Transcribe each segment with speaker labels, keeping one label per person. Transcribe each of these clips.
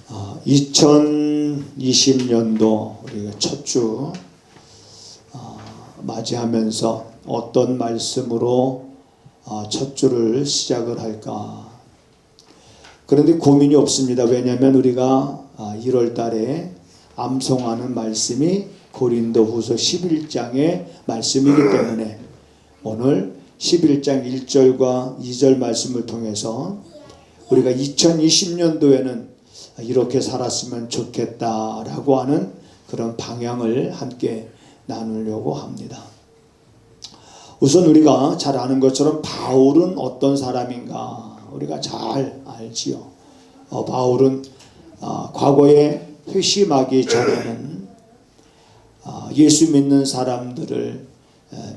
Speaker 1: 2020년도 우리가 첫 주 맞이하면서 어떤 말씀으로 첫 주를 시작을 할까. 그런데 고민이 없습니다. 왜냐하면 우리가 1월 달에 암송하는 말씀이 고린도후서 11장의 말씀이기 때문에 오늘 11장 1절과 2절 말씀을 통해서 우리가 2020년도에는 이렇게 살았으면 좋겠다라고 하는 그런 방향을 함께 나누려고 합니다. 우선 우리가 잘 아는 것처럼 바울은 어떤 사람인가 우리가 잘 알지요. 바울은 과거에 회심하기 전에는 예수 믿는 사람들을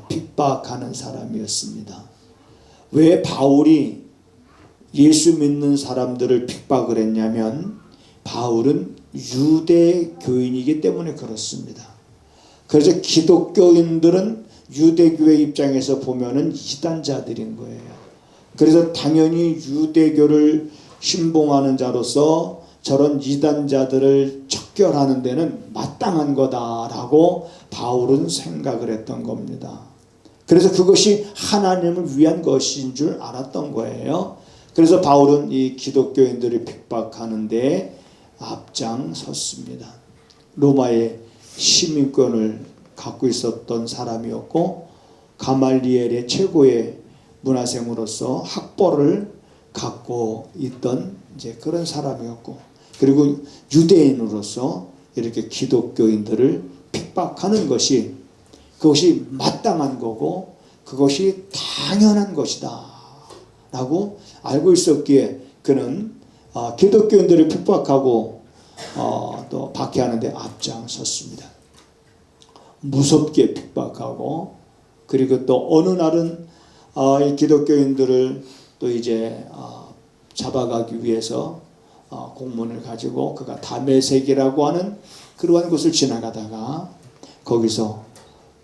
Speaker 1: 핍박하는 사람이었습니다. 왜 바울이 예수 믿는 사람들을 핍박을 했냐면 바울은 유대교인이기 때문에 그렇습니다. 그래서 기독교인들은 유대교의 입장에서 보면은 이단자들인 거예요. 그래서 당연히 유대교를 신봉하는 자로서 저런 이단자들을 척결하는 데는 마땅한 거다라고 바울은 생각을 했던 겁니다. 그래서 그것이 하나님을 위한 것인 줄 알았던 거예요. 그래서 바울은 이 기독교인들을 핍박하는 데 앞장섰습니다. 로마의 시민권을 갖고 있었던 사람이었고 가말리엘의 최고의 문화생으로서 학벌을 갖고 있던 이제 그런 사람이었고, 그리고 유대인으로서 이렇게 기독교인들을 핍박하는 것이 그것이 마땅한 거고 그것이 당연한 것이다 라고 알고 있었기에 그는 기독교인들을 핍박하고 또 박해하는 데 앞장섰습니다. 무섭게 핍박하고, 그리고 또 어느 날은 이 기독교인들을 또 이제 잡아가기 위해서 공문을 가지고 그가 다메섹이라고 하는 그러한 곳을 지나가다가 거기서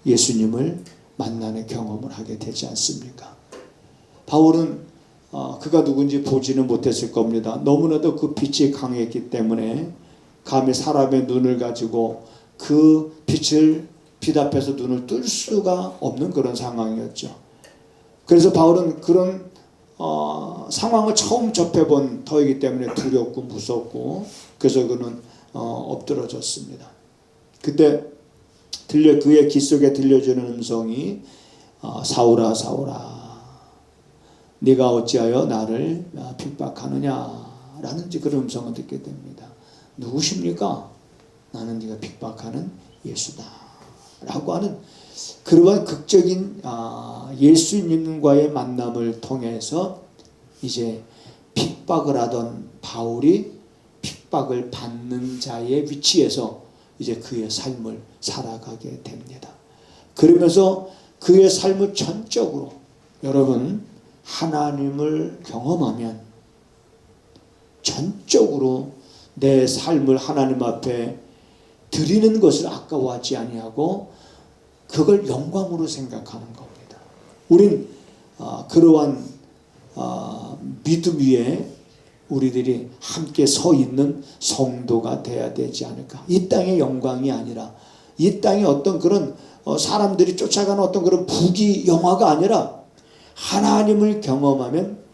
Speaker 1: 예수님을 만나는 경험을 하게 되지 않습니까? 바울은 그가 누군지 보지는 못했을 겁니다. 너무나도 그 빛이 강했기 때문에 감히 사람의 눈을 가지고 그 빛 앞에서 눈을 뜰 수가 없는 그런 상황이었죠. 그래서 바울은 그런 상황을 처음 접해본 터이기 때문에 두렵고 무섭고, 그래서 그는 엎드러졌습니다. 그때 그의 귀 속에 들려주는 음성이 사울아 사울아 네가 어찌하여 나를 핍박하느냐라는 그런 음성을 듣게 됩니다. 누구십니까? 나는 네가 핍박하는 예수다 라고 하는 그러한 극적인 예수님과의 만남을 통해서 이제 핍박을 하던 바울이 핍박을 받는 자의 위치에서 이제 그의 삶을 살아가게 됩니다. 그러면서 그의 삶을 전적으로, 여러분 하나님을 경험하면 전적으로 내 삶을 하나님 앞에 드리는 것을 아까워하지 아니하고 그걸 영광으로 생각하는 겁니다. 우린 그러한 믿음 위에 우리들이 함께 서 있는 성도가 돼야 되지 않을까. 이 땅의 영광이 아니라, 이 땅의 어떤 그런 사람들이 쫓아가는 어떤 그런 부귀 영화가 아니라 하나님을 경험하면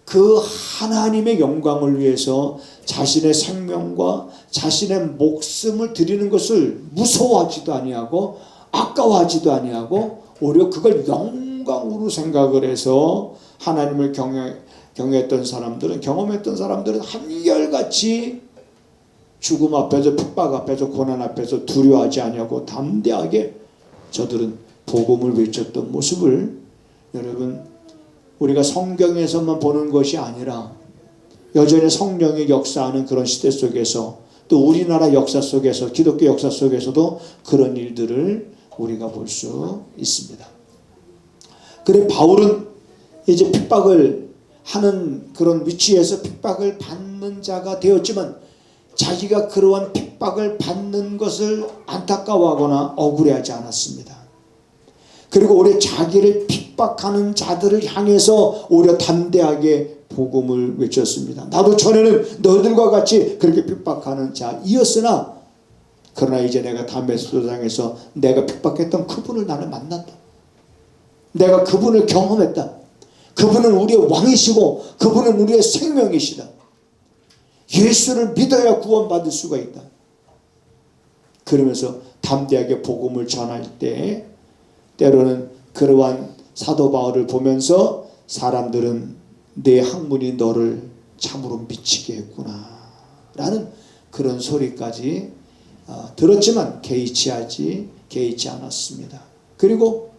Speaker 1: 그 하나님의 영광을 위해서 자신의 생명과 자신의 목숨을 드리는 것을 무서워하지도 아니하고 아까워하지도 아니하고 오히려 그걸 영광으로 생각을 해서 하나님을 경험했던 사람들은 한결같이 죽음 앞에서, 핍박 앞에서, 고난 앞에서 두려워하지 아니하고 담대하게 저들은 복음을 외쳤던 모습을, 여러분 우리가 성경에서만 보는 것이 아니라 여전히 성령의 역사하는 그런 시대 속에서, 또 우리나라 역사 속에서, 기독교 역사 속에서도 그런 일들을 우리가 볼 수 있습니다. 그래 바울은 이제 핍박을 하는 그런 위치에서 핍박을 받는 자가 되었지만 자기가 그러한 핍박을 받는 것을 안타까워하거나 억울해하지 않았습니다. 그리고 오히려 자기를 핍박하는 자들을 향해서 오히려 담대하게 복음을 외쳤습니다. 나도 전에는 너희들과 같이 그렇게 핍박하는 자이었으나 그러나 이제 내가 다메섹도상에서 내가 핍박했던 그분을 나는 만났다. 내가 그분을 경험했다. 그분은 우리의 왕이시고 그분은 우리의 생명이시다. 예수를 믿어야 구원받을 수가 있다. 그러면서 담대하게 복음을 전할 때 때로는 그러한 사도 바울을 보면서 사람들은 내 학문이 너를 참으로 미치게 했구나 라는 그런 소리까지 들었지만 개의치 않았습니다. 그리고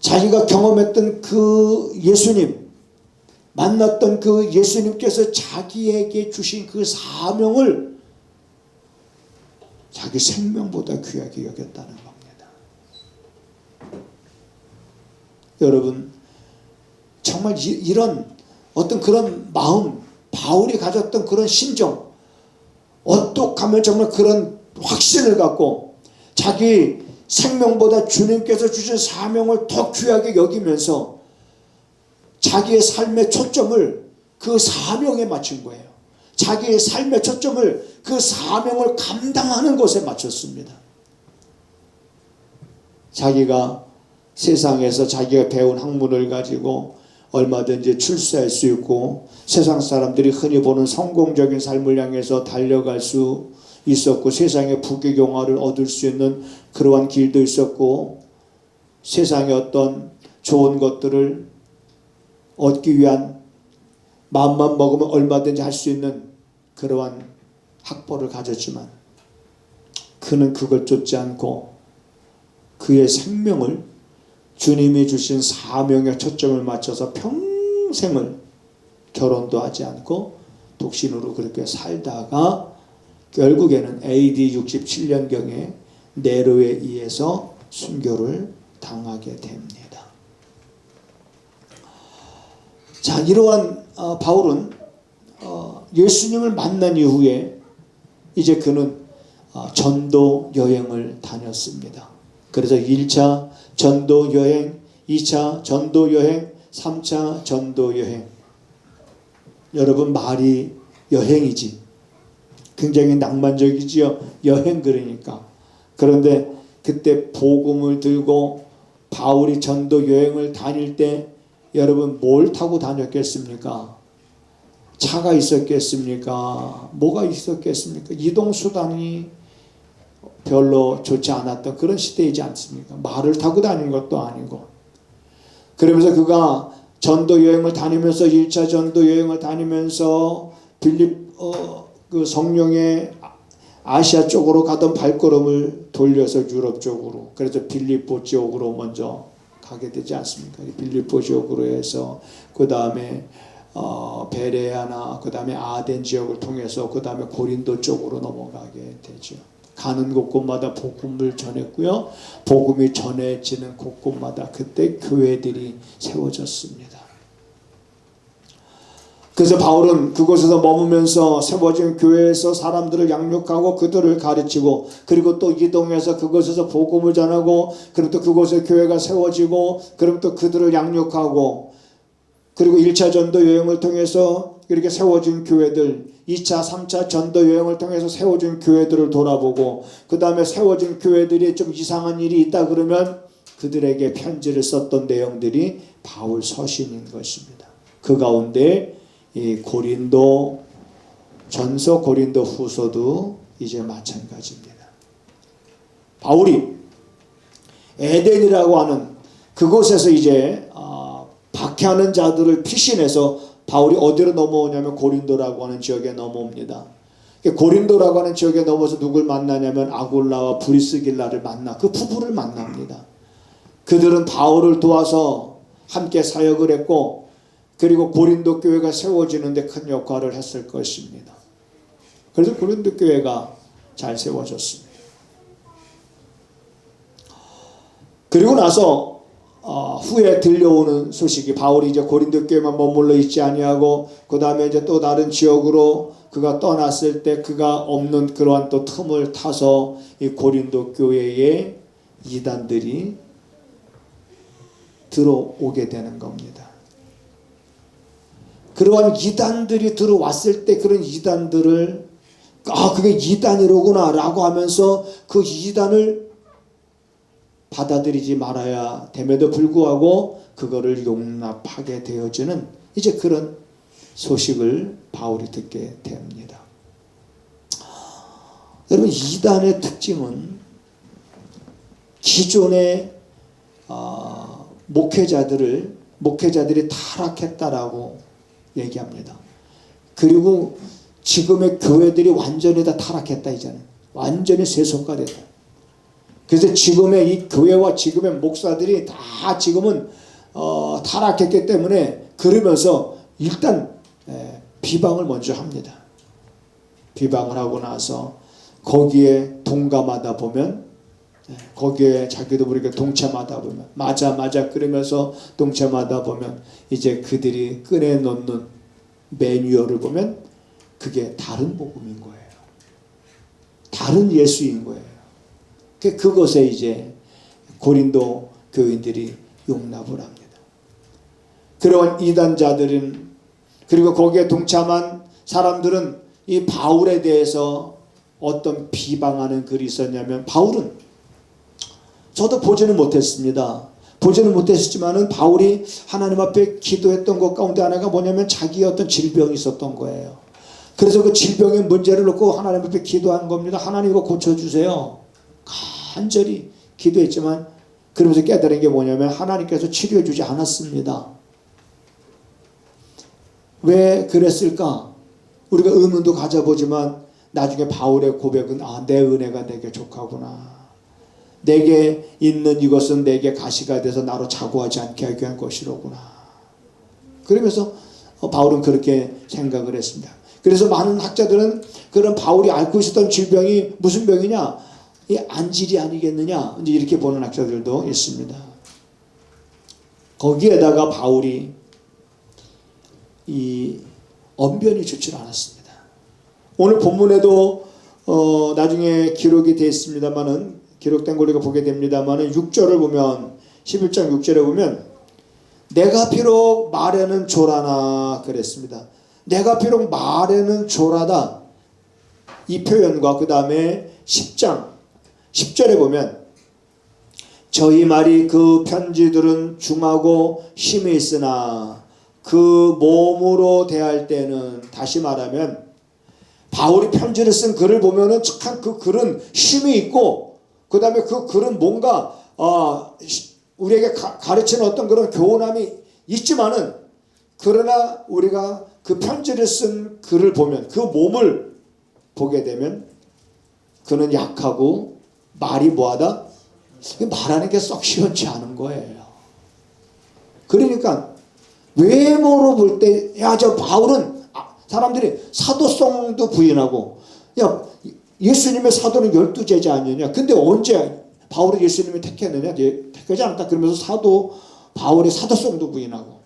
Speaker 1: 자기가 경험했던 그 예수님, 만났던 그 예수님께서 자기에게 주신 그 사명을 자기 생명보다 귀하게 여겼다는 겁니다. 여러분, 정말 이런 어떤 그런 마음, 바울이 가졌던 그런 심정, 어떡하면 정말 그런 확신을 갖고 자기 생명보다 주님께서 주신 사명을 더 귀하게 여기면서 자기의 삶의 초점을 그 사명에 맞춘 거예요. 자기의 삶의 초점을 그 사명을 감당하는 것에 맞췄습니다. 자기가 세상에서 자기가 배운 학문을 가지고 얼마든지 출세할 수 있고 세상 사람들이 흔히 보는 성공적인 삶을 향해서 달려갈 수 있었고 세상의 부귀경화를 얻을 수 있는 그러한 길도 있었고 세상의 어떤 좋은 것들을 얻기 위한 마음만 먹으면 얼마든지 할 수 있는 그러한 학벌을 가졌지만 그는 그걸 쫓지 않고 그의 생명을 주님이 주신 사명에 초점을 맞춰서 평생을 결혼도 하지 않고 독신으로 그렇게 살다가 결국에는 AD 67년경에 네로에 의해서 순교를 당하게 됩니다. 자, 이러한 바울은 예수님을 만난 이후에 이제 그는 전도 여행을 다녔습니다. 그래서 1차 전도 여행, 2차 전도 여행, 3차 전도 여행. 여러분, 말이 여행이지 굉장히 낭만적이지요. 여행 그러니까. 그런데 그때 복음을 들고 바울이 전도 여행을 다닐 때 여러분 뭘 타고 다녔겠습니까? 차가 있었겠습니까? 뭐가 있었겠습니까? 이동수단이 별로 좋지 않았던 그런 시대이지 않습니까? 말을 타고 다니는 것도 아니고. 그러면서 그가 전도 여행을 다니면서 1차 전도 여행을 다니면서 그 성령의 아시아 쪽으로 가던 발걸음을 돌려서 유럽 쪽으로, 그래서 빌립보 지역으로 먼저 가게 되지 않습니까? 빌립보 지역으로 해서 그 다음에 베레아나 그 다음에 아덴 지역을 통해서 그 다음에 고린도 쪽으로 넘어가게 되죠. 가는 곳곳마다 복음을 전했고요. 복음이 전해지는 곳곳마다 그때 교회들이 세워졌습니다. 그래서 바울은 그곳에서 머무면서 세워진 교회에서 사람들을 양육하고 그들을 가르치고 그리고 또 이동해서 그곳에서 복음을 전하고 그리고 또 그곳에 교회가 세워지고 그리고 또 그들을 양육하고 그리고 1차 전도 여행을 통해서 이렇게 세워진 교회들 2차, 3차 전도 여행을 통해서 세워진 교회들을 돌아보고 그 다음에 세워진 교회들이 좀 이상한 일이 있다 그러면 그들에게 편지를 썼던 내용들이 바울 서신인 것입니다. 그 가운데 이 고린도 전서, 고린도 후서도 이제 마찬가지입니다. 바울이 에덴이라고 하는 그곳에서 이제 박해하는 자들을 피신해서 바울이 어디로 넘어오냐면 고린도라고 하는 지역에 넘어옵니다. 고린도라고 하는 지역에 넘어서 누굴 만나냐면 아굴라와 브리스길라를 만나 그 부부를 만납니다. 그들은 바울을 도와서 함께 사역을 했고 그리고 고린도 교회가 세워지는데 큰 역할을 했을 것입니다. 그래서 고린도 교회가 잘 세워졌습니다. 그리고 나서 후에 들려오는 소식이 바울이 이제 고린도 교회만 머물러 있지 아니하고 그 다음에 이제 또 다른 지역으로 그가 떠났을 때 그가 없는 그러한 또 틈을 타서 이 고린도 교회에 이단들이 들어오게 되는 겁니다. 그러한 이단들이 들어왔을 때 그런 이단들을 그게 이단이로구나 라고 하면서 그 이단을 받아들이지 말아야 됨에도 불구하고 그거를 용납하게 되어지는 이제 그런 소식을 바울이 듣게 됩니다. 여러분, 이단의 특징은 기존의 목회자들이 타락했다라고 얘기합니다. 그리고 지금의 교회들이 완전히 다 타락했다. 이제는 완전히 세속화됐다. 그래서 지금의 이 교회와 지금의 목사들이 다 지금은 타락했기 때문에 그러면서 일단 비방을 먼저 합니다. 비방을 하고 나서 거기에 동감하다 보면, 거기에 자기도 모르게 동참하다 보면, 맞아 그러면서 동참하다 보면 이제 그들이 꺼내놓는 매뉴얼을 보면 그게 다른 복음인 거예요. 다른 예수인 거예요. 그것에 이제 고린도 교인들이 용납을 합니다. 그런 이단자들은, 그리고 거기에 동참한 사람들은 이 바울에 대해서 어떤 비방하는 글이 있었냐면, 바울은, 저도 보지는 못했습니다. 보지는 못했지만은 바울이 하나님 앞에 기도했던 것 가운데 하나가 뭐냐면 자기의 어떤 질병이 있었던 거예요. 그래서 그 질병의 문제를 놓고 하나님 앞에 기도한 겁니다. 하나님 이거 고쳐주세요. 간절히 기도했지만 그러면서 깨달은 게 뭐냐면 하나님께서 치료해 주지 않았습니다. 왜 그랬을까? 우리가 의문도 가져보지만 나중에 바울의 고백은 내 은혜가 내게 족하구나. 내게 있는 이것은 내게 가시가 돼서 나로 자고하지 않게 하기 위한 것이로구나. 그러면서 바울은 그렇게 생각을 했습니다. 그래서 많은 학자들은 그런 바울이 앓고 있었던 질병이 무슨 병이냐? 이 안질이 아니겠느냐? 이제 이렇게 보는 학자들도 있습니다. 거기에다가 바울이 이 언변이 좋지 않았습니다. 오늘 본문에도 나중에 기록이 되어 있습니다만은, 기록된 걸 우리가 보게 됩니다만은 6절을 보면, 11장 6절에 보면 내가 비록 말에는 조라나 그랬습니다. 내가 비록 말에는 조라다, 이 표현과 그 다음에 10장 10절에 보면 저희 말이 그 편지들은 중하고 힘이 있으나 그 몸으로 대할 때는, 다시 말하면 바울이 편지를 쓴 글을 보면은 참 그 글은 힘이 있고 그 다음에 그 글은 뭔가 우리에게 가르치는 어떤 그런 교훈함이 있지만은, 그러나 우리가 그 편지를 쓴 글을 보면, 그 몸을 보게 되면 그는 약하고 말이 뭐하다? 말하는 게 썩 시원치 않은 거예요. 그러니까 외모로 볼 때 저 바울은, 사람들이 사도성도 부인하고, 예수님의 사도는 12제자 아니냐? 근데 언제 바울을 예수님이 택했느냐? 택하지 않았다. 그러면서 바울의 사도성도 부인하고,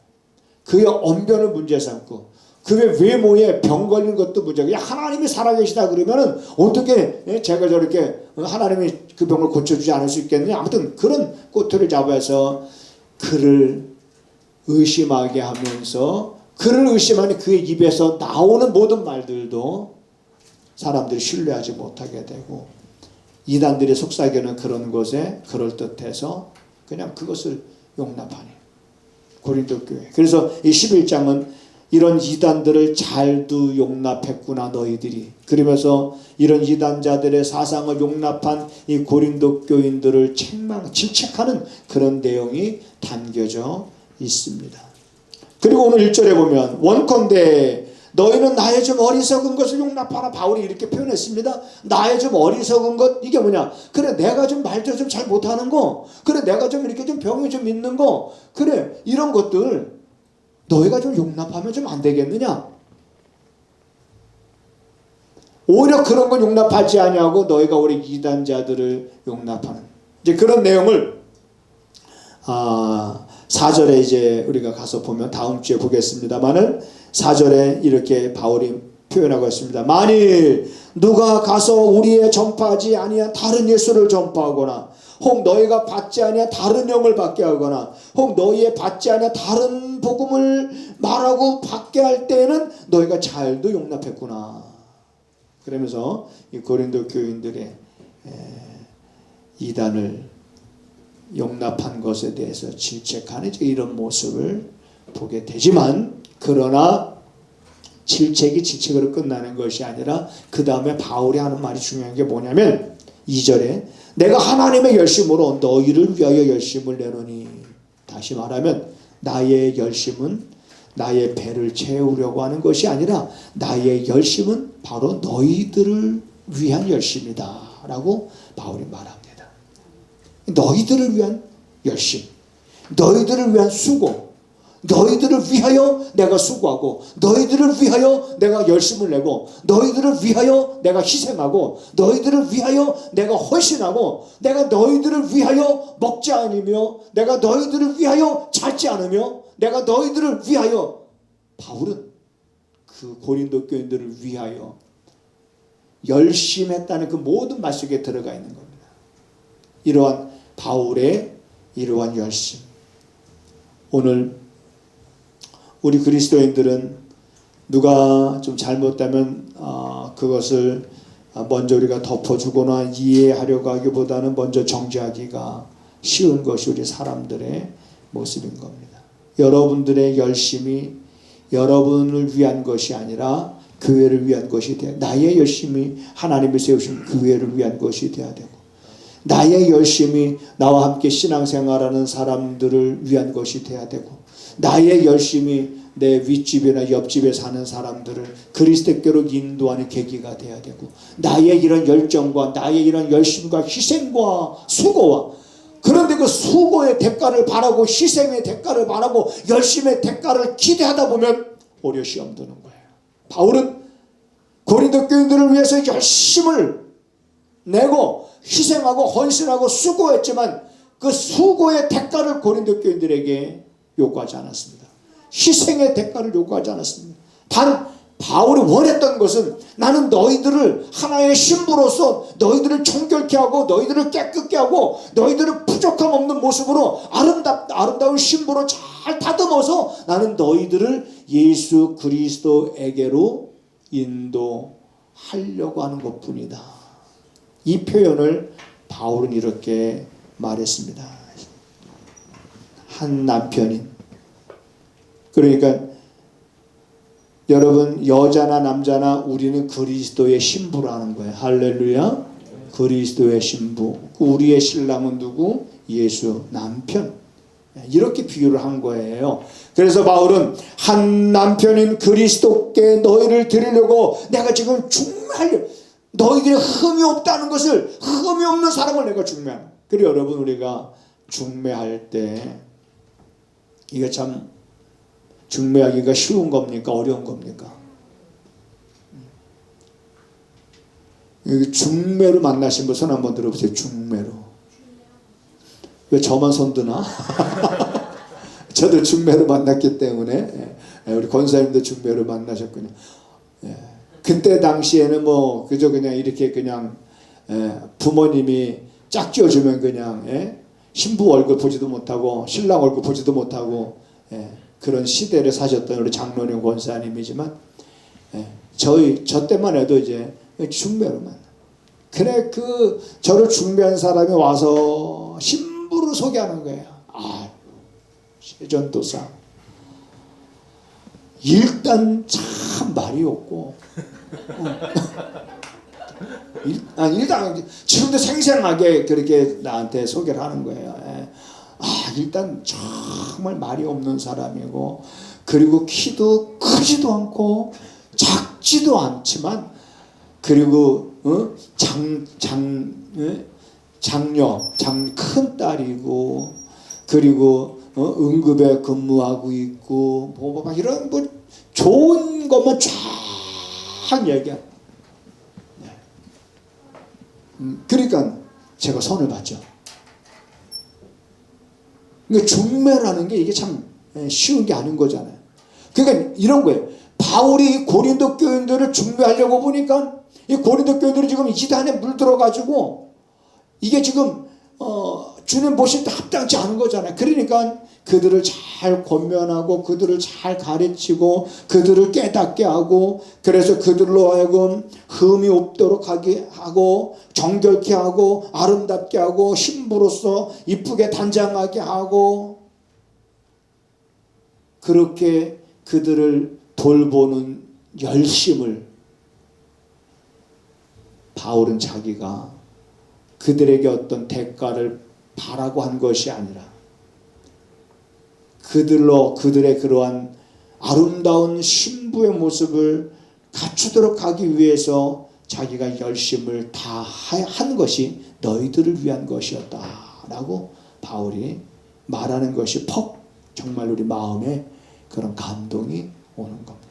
Speaker 1: 그의 언변을 문제 삼고, 그의 외모에 병 걸린 것도 문제고, 하나님이 살아계시다 그러면은 어떻게 제가 저렇게 하나님이 그 병을 고쳐주지 않을 수 있겠느냐? 아무튼 그런 꼬투리를 잡아서 그를 의심하게 하면서, 그를 의심하니 그의 입에서 나오는 모든 말들도 사람들이 신뢰하지 못하게 되고, 이단들의 속삭이는 그런 것에 그럴듯해서 그냥 그것을 용납하니 고린도 교회. 그래서 이 11장은 이런 이단들을 잘도 용납했구나 너희들이, 그러면서 이런 이단자들의 사상을 용납한 이 고린도 교인들을 질책하는 그런 내용이 담겨져 있습니다. 그리고 오늘 1절에 보면 원컨대 너희는 나의 좀 어리석은 것을 용납하라. 바울이 이렇게 표현했습니다. 나의 좀 어리석은 것, 이게 뭐냐? 그래, 내가 좀 말도 좀 잘 못하는 거, 그래, 내가 좀 이렇게 좀 병이 좀 있는 거, 그래, 이런 것들 너희가 좀 용납하면 좀 안 되겠느냐? 오히려 그런 건 용납하지 아니하고 너희가 우리 이단자들을 용납하는, 이제 그런 내용을 4절에 이제 우리가 가서 보면 다음 주에 보겠습니다만은, 4절에 이렇게 바울이 표현하고 있습니다. 만일 누가 가서 우리의 전파하지 아니한 다른 예수를 전파하거나, 혹 너희가 받지 아니한 다른 영을 받게 하거나, 혹 너희의 받지 아니한 다른 복음을 말하고 받게 할 때에는 너희가 잘도 용납했구나. 그러면서 이 고린도 교인들의 이단을 용납한 것에 대해서 질책하는 이런 모습을 보게 되지만, 그러나 질책이 질책으로 끝나는 것이 아니라 그 다음에 바울이 하는 말이 중요한 게 뭐냐면 2절에 내가 하나님의 열심으로 너희를 위하여 열심을 내노니, 다시 말하면 나의 열심은 나의 배를 채우려고 하는 것이 아니라 나의 열심은 바로 너희들을 위한 열심이다 라고 바울이 말합니다. 너희들을 위한 열심, 너희들을 위한 수고, 너희들을 위하여 내가 수고하고, 너희들을 위하여 내가 열심을 내고, 너희들을 위하여 내가 희생하고, 너희들을 위하여 내가 헌신하고, 내가 너희들을 위하여 먹지 않으며, 내가 너희들을 위하여 자지 않으며, 내가 너희들을 위하여, 바울은 그 고린도 교인들을 위하여 열심했다는 그 모든 말 속에 들어가 있는 겁니다. 이러한 바울의 이러한 열심, 오늘 우리 그리스도인들은 누가 좀 잘못되면 그것을 먼저 우리가 덮어주거나 이해하려고 하기보다는 먼저 정죄하기가 쉬운 것이 우리 사람들의 모습인 겁니다. 여러분들의 열심이 여러분을 위한 것이 아니라 교회를 위한 것이 돼야, 나의 열심이 하나님이 세우신 교회를 위한 것이 돼야 되고, 나의 열심이 나와 함께 신앙생활하는 사람들을 위한 것이 돼야 되고, 나의 열심이 내 윗집이나 옆집에 사는 사람들을 그리스도께로 인도하는 계기가 돼야 되고, 나의 이런 열정과 나의 이런 열심과 희생과 수고와, 그런데 그 수고의 대가를 바라고 희생의 대가를 바라고 열심의 대가를 기대하다 보면 오히려 시험 드는 거예요. 바울은 고린도 교인들을 위해서 열심을 내고 희생하고 헌신하고 수고했지만 그 수고의 대가를 고린도 교인들에게 요구하지 않았습니다. 희생의 대가를 요구하지 않았습니다. 단 바울이 원했던 것은 나는 너희들을 하나의 신부로서 너희들을 정결케 하고 너희들을 깨끗게 하고 너희들을 부족함 없는 모습으로 아름다운 신부로 잘 다듬어서 나는 너희들을 예수 그리스도에게로 인도하려고 하는 것뿐이다. 이 표현을 바울은 이렇게 말했습니다. 한 남편인, 그러니까 여러분 여자나 남자나 우리는 그리스도의 신부라는 거예요. 할렐루야. 그리스도의 신부. 우리의 신랑은 누구? 예수 남편. 이렇게 비유를 한 거예요. 그래서 바울은 한 남편인 그리스도께 너희를 드리려고 내가 지금 중매하려, 너희들이 흠이 없다는 것을, 흠이 없는 사람을 내가 중매하는. 그리고 여러분 우리가 중매할 때 이게 참 중매하기가 쉬운 겁니까? 어려운 겁니까? 여기 중매로 만나신 분 손 한번 들어보세요. 중매로. 왜 저만 손 드나? 저도 중매로 만났기 때문에. 우리 권사님도 중매로 만나셨군요. 그때 당시에는 뭐 그저 그냥 이렇게 그냥 부모님이 짝지어주면 그냥 신부 얼굴 보지도 못하고 신랑 얼굴 보지도 못하고 그런 시대를 사셨던 우리 장로님 권사님이지만, 저 때만 해도 이제 중매로 만나. 그래 저를 중매한 사람이 와서 신부를 소개하는 거예요. 아, 세전도사. 일단 참 말이 없고, 일단 지금도 생생하게 그렇게 나한테 소개를 하는 거예요. 일단 정말 말이 없는 사람이고, 그리고 키도 크지도 않고 작지도 않지만, 그리고 큰 딸이고, 그리고 응급에 근무하고 있고, 막 이런 뭐 좋은 것만 쫙 얘기해. 그러니까 제가 선을 봤죠. 그러니까 중매라는 게 이게 참 쉬운 게 아닌 거잖아요. 그러니까 이런 거예요. 바울이 고린도 교인들을 중매하려고 보니까 이 고린도 교인들이 지금 이단에 물들어가지고 이게 지금 주님 보실 때 합당치 않은 거잖아요. 그러니까 그들을 잘 권면하고 그들을 잘 가르치고 그들을 깨닫게 하고, 그래서 그들로 하여금 흠이 없도록 하게 하고 정결케 하고 아름답게 하고 신부로서 이쁘게 단장하게 하고, 그렇게 그들을 돌보는 열심을 바울은 자기가 그들에게 어떤 대가를 바라고 한 것이 아니라 그들의 그러한 아름다운 신부의 모습을 갖추도록 하기 위해서 자기가 열심을 다 한 것이 너희들을 위한 것이었다라고 바울이 말하는 것이 정말 우리 마음에 그런 감동이 오는 겁니다.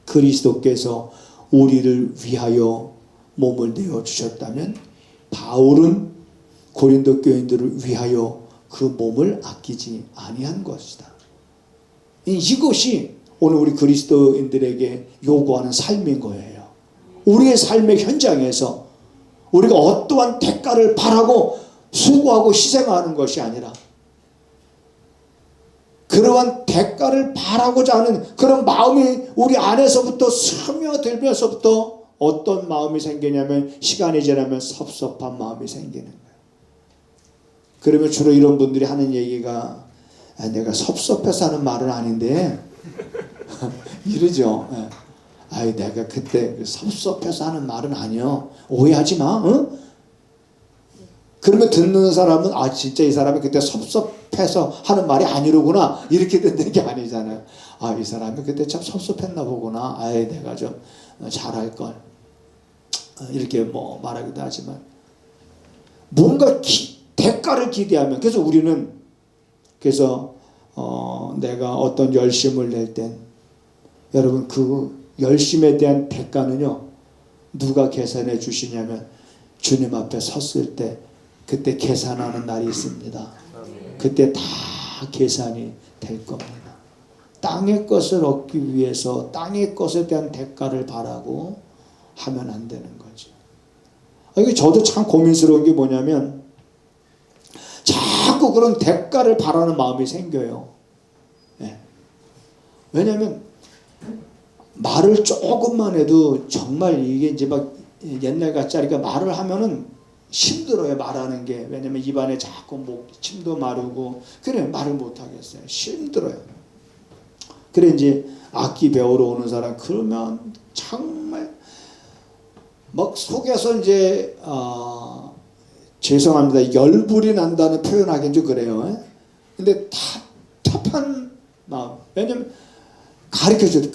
Speaker 1: 그리스도께서 우리를 위하여 몸을 내어주셨다면 바울은 고린도 교인들을 위하여 그 몸을 아끼지 아니한 것이다. 이것이 오늘 우리 그리스도인들에게 요구하는 삶인 거예요. 우리의 삶의 현장에서 우리가 어떠한 대가를 바라고 수고하고 희생하는 것이 아니라 그러한 대가를 바라고자 하는 그런 마음이 우리 안에서부터 스며들면서부터 어떤 마음이 생기냐면 시간이 지나면 섭섭한 마음이 생기는 거예요. 그러면 주로 이런 분들이 하는 얘기가 내가 섭섭해서 하는 말은 아닌데 이러죠. 내가 그때 섭섭해서 하는 말은 아니요. 오해하지 마. 응? 그러면 듣는 사람은 진짜 이 사람이 그때 섭섭해서 하는 말이 아니로구나 이렇게 듣는 게 아니잖아요. 이 사람이 그때 참 섭섭했나 보구나. 내가 좀 잘할걸. 이렇게 말하기도 하지만 뭔가 대가를 기대하면, 그래서 우리는 내가 어떤 열심을 낼 땐 여러분 그 열심에 대한 대가는요 누가 계산해 주시냐면 주님 앞에 섰을 때 그때 계산하는 날이 있습니다. 그때 다 계산이 될 겁니다. 땅의 것을 얻기 위해서 땅의 것에 대한 대가를 바라고 하면 안 되는 거죠. 이게 저도 참 고민스러운 게 뭐냐면 자꾸 그런 대가를 바라는 마음이 생겨요. 왜냐하면 말을 조금만 해도 정말 이게 이제 막 옛날 같지 않으니까 말을 하면은 힘들어요. 말하는 게. 왜냐면 입안에 자꾸 침도 마르고 그래 말을 못 하겠어요. 힘들어요. 그래 이제 악기 배우러 오는 사람 그러면 정말 막 속에서 이제 죄송합니다. 열불이 난다는 표현하기는 좀 그래요. 근데 답답한 마음. 왜냐면 가르쳐줘도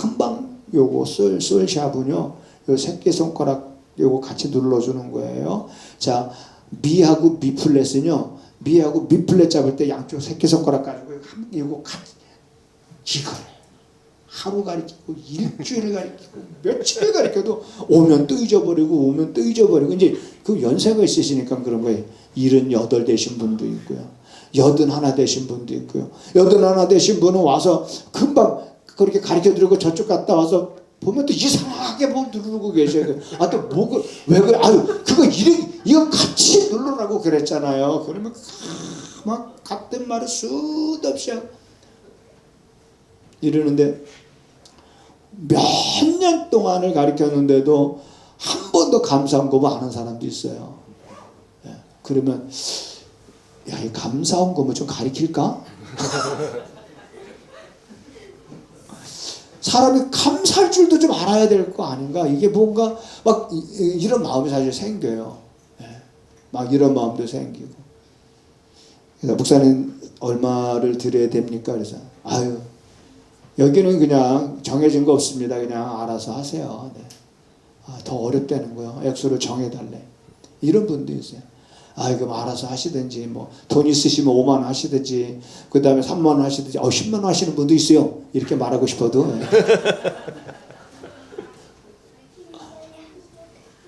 Speaker 1: 금방 요거 솔샵은요 요 새끼손가락 요거 같이 눌러주는 거예요. 자, 미하고 미플랫은요 미하고 미플랫 잡을 때 양쪽 새끼손가락 가지고 요거 같이 이걸 하루 가르치고 일주일 가르치고 며칠 가르쳐도 오면 또 잊어버리고 이제 그 연세가 있으시니까 그런 거예요. 78 되신 분도 있고요. 81 되신 분도 있고요. 81 되신 분은 와서 금방 그렇게 가르쳐드리고 저쪽 갔다 와서 보면 또 이상하게 누르고 계셔요. 또 왜 그래? 그거 이거 같이 누르라고 그랬잖아요. 그러면 막 같은 말을 수도 없이 이러는데 몇 년 동안을 가르쳤는데도 한 번도 감사한 거뭐 아는 사람도 있어요. 그러면 이 감사한 거 뭐 좀 가르칠까? 사람이 감사할 줄도 좀 알아야 될 거 아닌가? 이게 뭔가 막 이런 마음이 사실 생겨요. 막 이런 마음도 생기고. 그래서 목사님 얼마를 드려야 됩니까? 그래서 여기는 그냥 정해진 거 없습니다. 그냥 알아서 하세요. 더 어렵다는 거예요. 액수를 정해달래. 이런 분도 있어요. 그럼 알아서 하시든지 돈 있으시면 5만 원 하시든지 그 다음에 3만 원 하시든지 10만 원 하시는 분도 있어요. 이렇게 말하고 싶어도.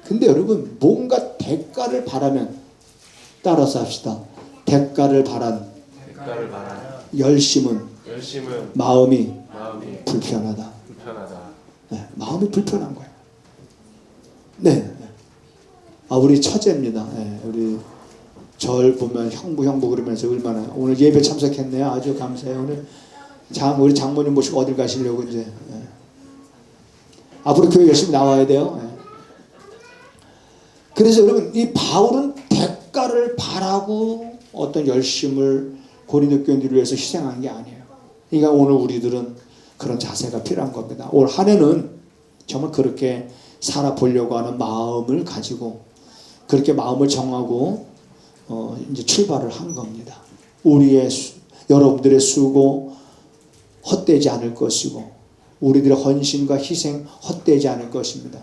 Speaker 1: 근데 여러분 뭔가 대가를 바라면 따라서 합시다. 대가를 바란 열심은 마음이 불편하다. 마음이 불편한 거예요. 네. 우리 처제입니다. 우리 절 보면 형부 그러면서 얼마나 오늘 예배 참석했네요. 아주 감사해요. 오늘 우리 장모님 모시고 어딜 가시려고 이제 앞으로 교회 열심히 나와야 돼요. 그래서 여러분 이 바울은 대가를 바라고 어떤 열심을 고린도 교인들을 위해서 희생한 게 아니에요. 그러니까 오늘 우리들은 그런 자세가 필요한 겁니다. 올 한 해는 정말 그렇게 살아보려고 하는 마음을 가지고 그렇게 마음을 정하고 이제 출발을 한 겁니다. 여러분들의 수고 헛되지 않을 것이고 우리들의 헌신과 희생 헛되지 않을 것입니다.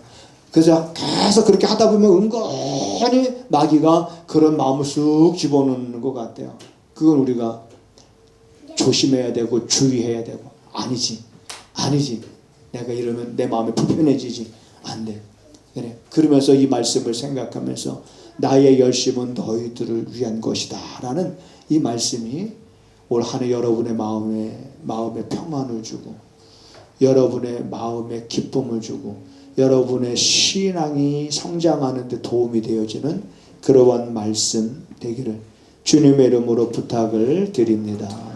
Speaker 1: 그래서 계속 그렇게 하다 보면 은근히 마귀가 그런 마음을 쑥 집어넣는 것 같아요. 그건 우리가 조심해야 되고 주의해야 되고 아니지 내가 이러면 내 마음이 불편해지지 안 돼. 그래. 그러면서 이 말씀을 생각하면서 나의 열심은 너희들을 위한 것이다 라는 이 말씀이 올 한 해 여러분의 마음에 평안을 주고 여러분의 마음에 기쁨을 주고 여러분의 신앙이 성장하는 데 도움이 되어지는 그러한 말씀 되기를 주님의 이름으로 부탁을 드립니다.